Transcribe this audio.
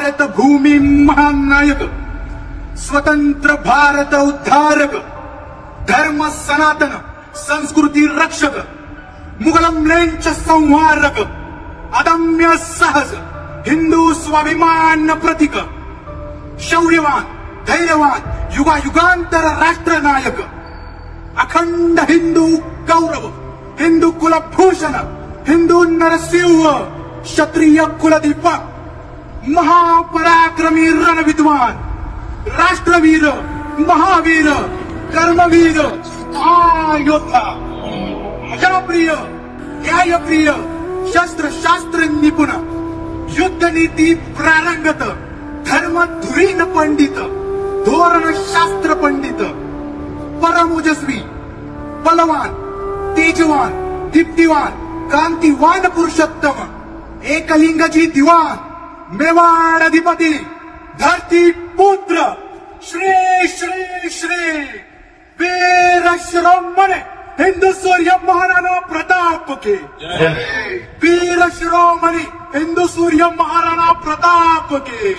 भारत भूमी महानायक, स्वतंत्र भारत उद्धारक, धर्म सनातन संस्कृती रक्षक, मुघलम्लेंच संहारक, अदम्य साहस हिंदू स्वाभिमान प्रतीक, शौर्यवान धैर्यवान युगायुगांतर राष्ट्रनायक, अखंड हिंदू गौरव, हिंदू कुलभूषण, हिंदू नरसिंह, क्षत्रिय कुलदीपक, महापराक्रमी रणविद्वान, राष्ट्रवीर, महावीर, कर्मवीर, महायोद्धा, प्रजाप्रिय, न्यायप्रिय, शस्त्र शास्त्र निपुण, युद्ध नीती प्रारंगत, धर्म धुरीण पंडित, धोरण शास्त्र पंडित, परमोजस्वी, बलवान, तेजवान, दीप्तिवान, कांतिवान पुरुषोत्तम, एकलिंगजी दिवान, मेवाड अधिपती, धरती पुत्र, श्री श्री श्री वीर शिरोमणी हिंदू सूर्य महाराणा प्रताप के, वीर शिरोमणी हिंदू सूर्य महाराणा प्रताप के।